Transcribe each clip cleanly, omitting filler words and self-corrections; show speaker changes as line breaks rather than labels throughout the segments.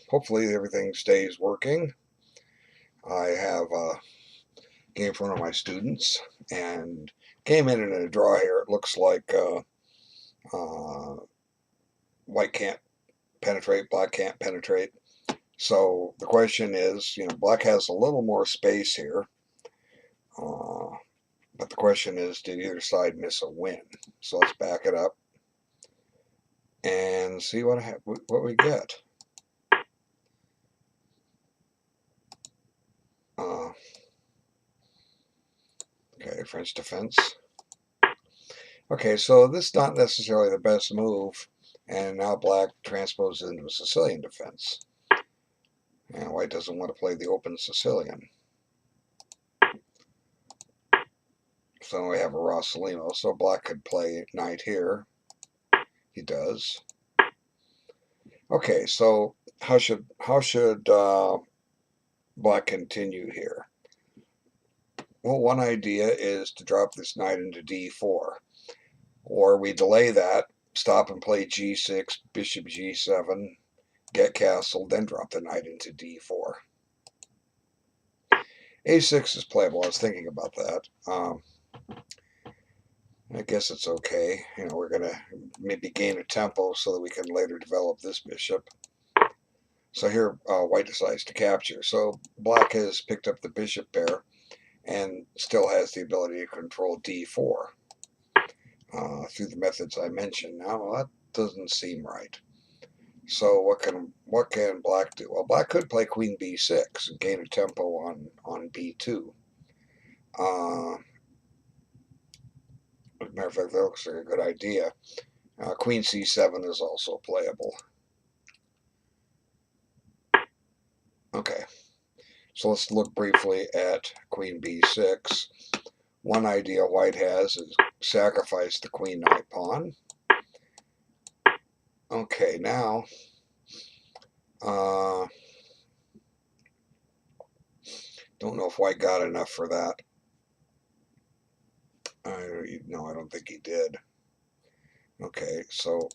Hopefully everything stays working. I have a game for one of my students and came in a draw here. It looks like uh, white can't penetrate, black can't penetrate. So the question is, black has a little more space here. Uh, but the question is, did either side miss a win? So let's back it up and see what we get. Uh, okay, French defense. Okay, so this is not necessarily the best move, and now black transposes into a Sicilian defense. And white doesn't want to play the open Sicilian. So we have a Rossolino, so black could play knight here. He does. Okay, so how should black continue here? Well, one idea is to drop this knight into d4. Or we delay that, stop and play g6, bishop g7, get castle, then drop the knight into d4. a6 is playable. I was thinking about that. I guess it's okay. We're going to maybe gain a tempo so that we can later develop this bishop. So here white decides to capture. So black has picked up the bishop pair and still has the ability to control d4 through the methods I mentioned. Now, that doesn't seem right. So what can black do? Well, black could play queen b6 and gain a tempo on b2. As a matter of fact, that looks like a good idea. Queen c7 is also playable. Okay, so let's look briefly at queen b6. One idea white has is sacrifice the queen knight pawn. Okay, now don't know if white got enough for that. No, I don't think he did. Okay, so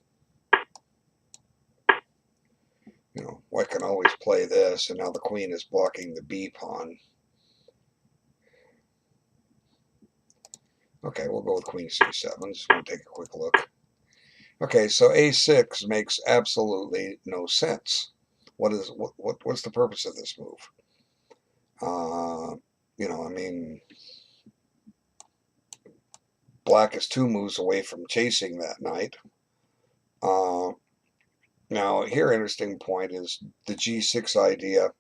white can always play this, and now the queen is blocking the b pawn. Okay, we'll go with queen c7. Just want to take a quick look. Okay, so a6 makes absolutely no sense. What's the purpose of this move? I mean, black is 2 moves away from chasing that knight. Now, here, interesting point is the g6 idea.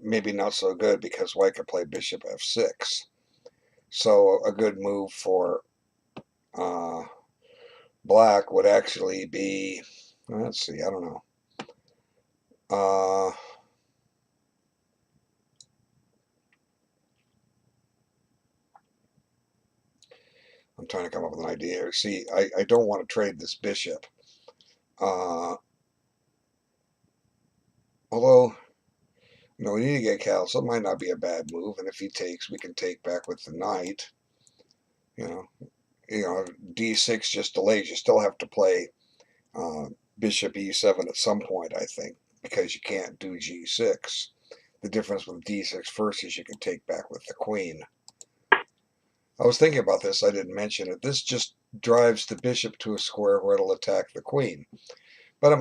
Maybe not so good because white could play bishop f6. So a good move for black would actually be, let's see, I don't know. I'm trying to come up with an idea here. See, I don't want to trade this bishop. Although, we need to get castle. It might not be a bad move. And if he takes, we can take back with the knight. D6 just delays. You still have to play bishop e7 at some point, I think, because you can't do g6. The difference with d6 first is you can take back with the queen. I was thinking about this. I didn't mention it. This just drives the bishop to a square where it'll attack the queen. But it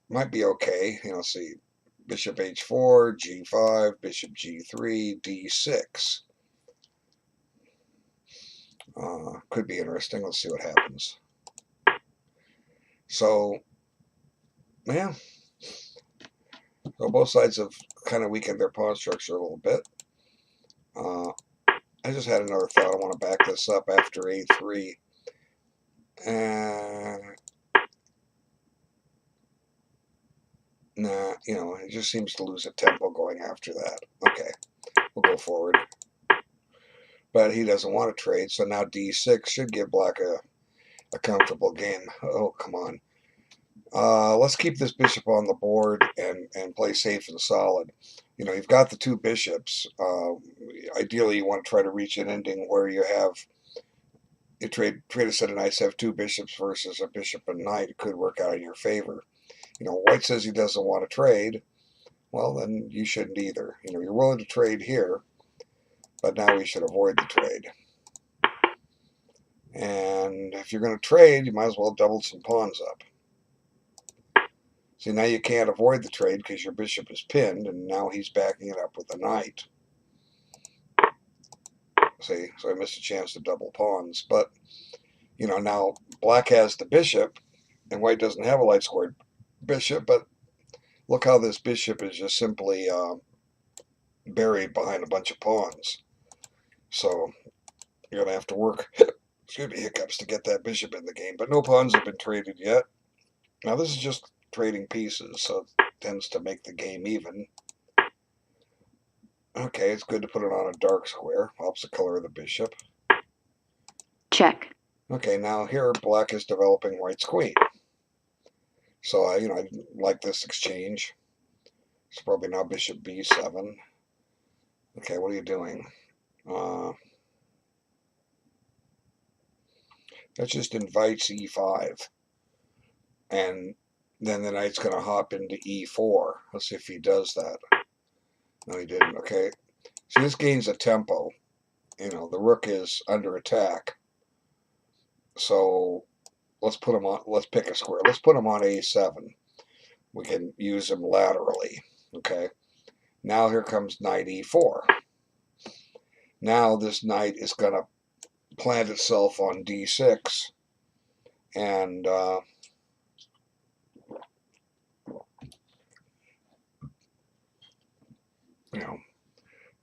might be okay. See, bishop h4, g5, bishop g3, d6. Could be interesting. Let's see what happens. So, yeah. So both sides have kind of weakened their pawn structure a little bit. I just had another thought. I want to back this up after a3. Nah, it just seems to lose a tempo going after that. Okay, we'll go forward. But he doesn't want to trade, so now d6 should give black a comfortable game. Oh, come on. Let's keep this bishop on the board and play safe and solid. You've got the 2 bishops. Ideally, you want to try to reach an ending where you trade a set of knights, have 2 bishops versus a bishop and knight. It could work out in your favor. White says he doesn't want to trade. Well, then you shouldn't either. You're willing to trade here, but now we should avoid the trade. And if you're going to trade, you might as well double some pawns up. See, now you can't avoid the trade because your bishop is pinned, and now he's backing it up with the knight. See, so I missed a chance to double pawns. But, now black has the bishop, and white doesn't have a light squared bishop, but look how this bishop is just simply buried behind a bunch of pawns. So you're going to have to work, excuse me, hiccups to get that bishop in the game. But no pawns have been traded yet. Now this is just trading pieces, so it tends to make the game even. Okay, it's good to put it on a dark square. Opposite color of the bishop.
Check.
Okay, now here black is developing white's queen. So I like this exchange. It's probably now bishop b7. Okay, what are you doing? That just invites e5. And then the knight's going to hop into e4. Let's see if he does that. No, he didn't. Okay. See, this gains a tempo. The rook is under attack. So let's put him on. Let's pick a square. Let's put him on a7. We can use him laterally. Okay. Now here comes knight e4. Now this knight is going to plant itself on d6. And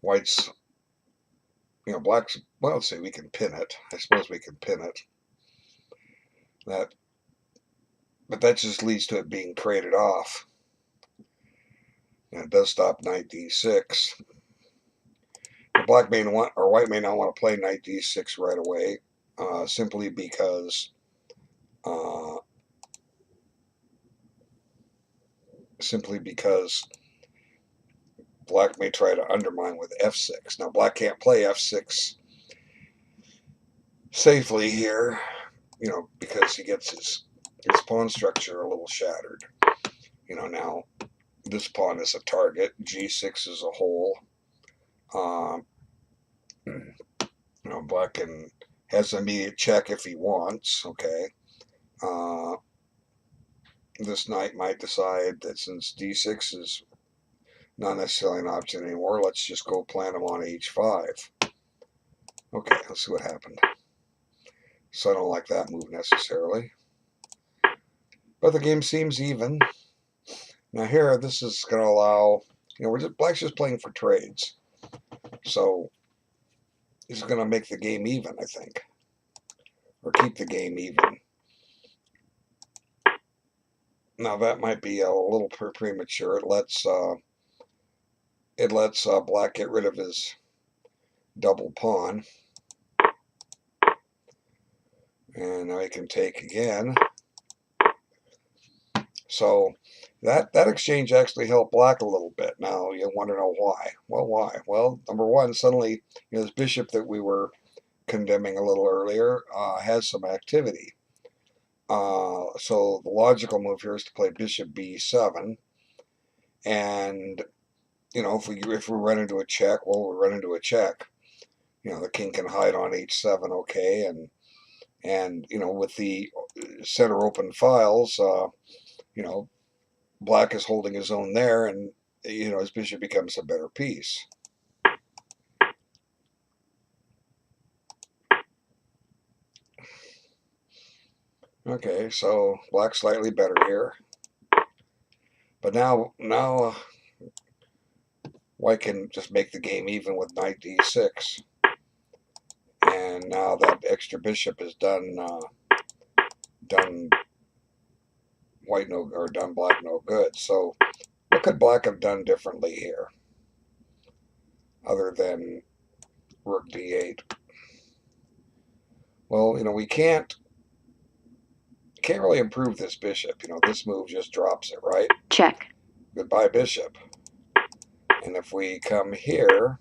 white's, black's, well, let's see, we can pin it. I suppose we can pin it. But that just leads to it being traded off. And it does stop knight d6. Black may want, or white may not want to play knight d6 right away, simply because black may try to undermine with f6. Now black can't play f6 safely here, because he gets his pawn structure a little shattered. Now this pawn is a target. G6 is a hole. Black has immediate check if he wants. Okay. This knight might decide that since d6 is not necessarily an option anymore, let's just go plant him on h5. Okay, let's see what happened. So I don't like that move necessarily. But the game seems even. Now here, this is going to allow, black's just playing for trades. So this is going to make the game even, I think. Or keep the game even. Now that might be a little premature. It lets black get rid of his double pawn. And now he can take again. So that exchange actually helped black a little bit. Now you want to know why. Well, why? Well, number one, suddenly this bishop that we were condemning a little earlier has some activity. So the logical move here is to play bishop b7. And, if we run into a check, well, we'll run into a check. The king can hide on h7, okay, and with the center open files, black is holding his own there, and his bishop becomes a better piece. Okay, so black's slightly better here, but now white can just make the game even with knight d6. And now that extra bishop is done white no, or done black no good. So what could black have done differently here, other than rook d8? Well, we can't really improve this bishop. This move just drops it, right?
Check.
Goodbye, bishop. And if we come here,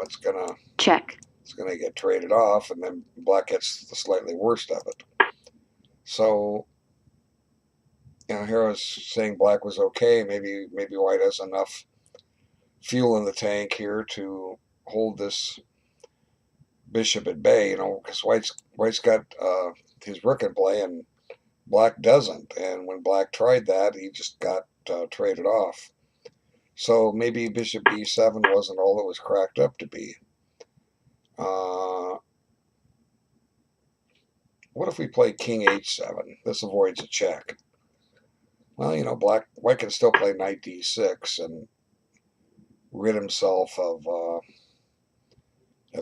it's gonna
check.
It's gonna get traded off, and then black gets the slightly worst of it. So here I was saying black was okay. Maybe white has enough fuel in the tank here to hold this bishop at bay. Because white's got his rook in play and black doesn't. And when black tried that, he just got traded off. So maybe bishop b7 wasn't all it was cracked up to be. What if we play king h7? This avoids a check. Well, white can still play knight d6 and rid himself of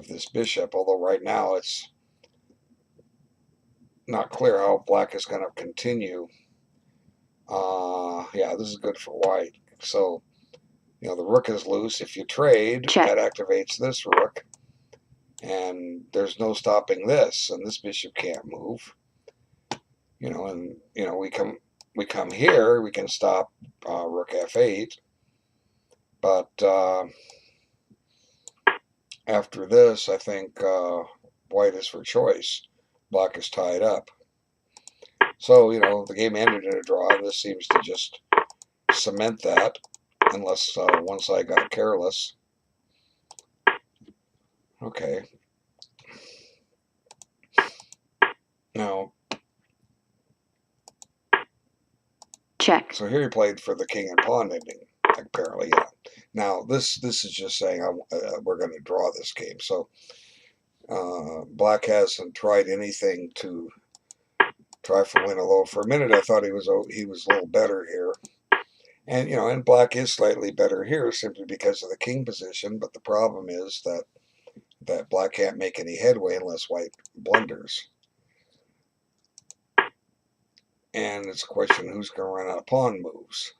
this bishop. Although right now it's not clear how black is going to continue. Yeah, this is good for white. So, the rook is loose. If you trade,
Check.
that activates this rook. And there's no stopping this. And this bishop can't move. We come here. We can stop rook f8. But after this, I think white is for choice. Black is tied up. So, the game ended in a draw. And this seems to just cement that. Unless one side got careless. Okay. Now,
check.
So here he played for the king and pawn ending, apparently, yeah. Now, this is just saying we're going to draw this game. So black hasn't tried anything to try for win, although for a minute I thought he was a little better here. And, and black is slightly better here simply because of the king position, but the problem is that black can't make any headway unless white blunders. And it's a question who's going to run out of pawn moves.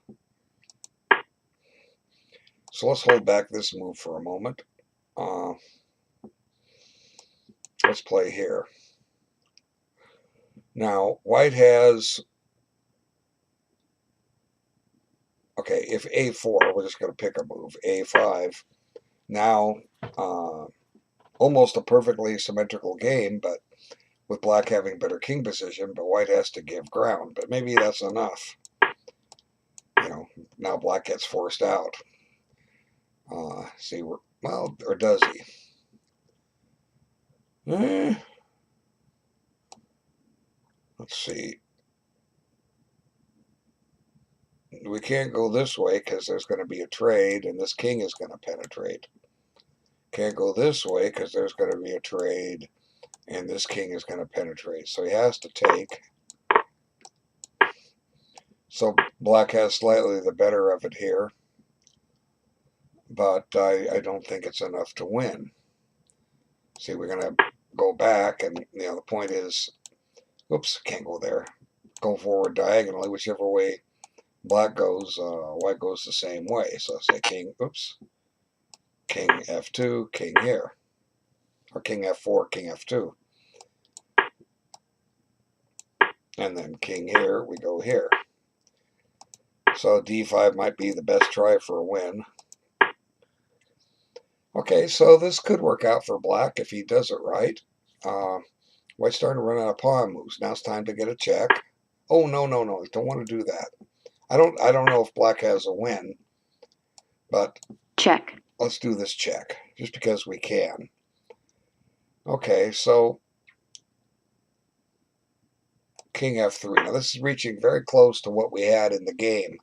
So let's hold back this move for a moment. Let's play here. Now, white has, okay, if a4, we're just going to pick a move, a5. Now, almost a perfectly symmetrical game, but with black having better king position, but white has to give ground. But maybe that's enough. Now black gets forced out. See, well, or does he? Let's see. We can't go this way because there's going to be a trade, and this king is going to penetrate. Can't go this way because there's going to be a trade, and this king is going to penetrate. So he has to take. So black has slightly the better of it here, but I don't think it's enough to win. See, we're going to go back, and the point is, oops, can't go there. Go forward diagonally, whichever way black goes, white goes the same way. So I say king, oops, king f2, king here, or king f4, king f2. And then king here, we go here. So d5 might be the best try for a win. Okay, so this could work out for black if he does it right. White's starting to run out of pawn moves. Now it's time to get a check. Oh, no, don't want to do that. I don't know if black has a win, but
check.
Let's do this check, just because we can. Okay, so king f3. Now this is reaching very close to what we had in the game.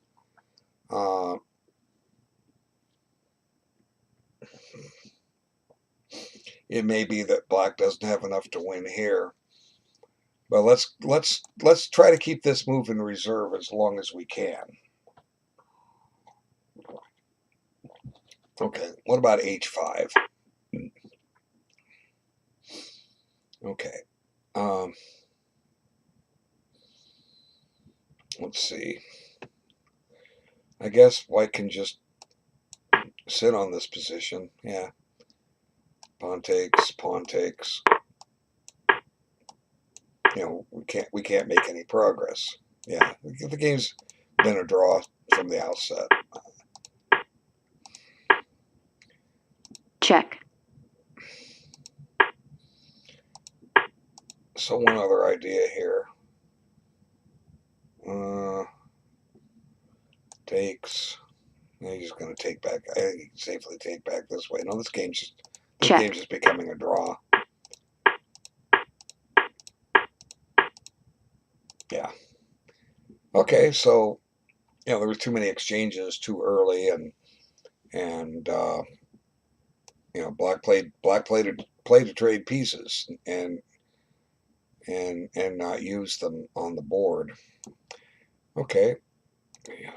It may be that black doesn't have enough to win here. But let's try to keep this move in reserve as long as we can. Okay, what about h5? Okay. Let's see. I guess white can just sit on this position. Yeah. Pawn takes, pawn takes. We can't make any progress. Yeah, the game's been a draw from the outset.
Check.
So one other idea here. takes. He's just going to take back. I think he can safely take back this way. No, this game's
Check.
just becoming a draw. Yeah. Okay, so there was too many exchanges too early, and black played to trade pieces and not use them on the board. Okay. Yeah.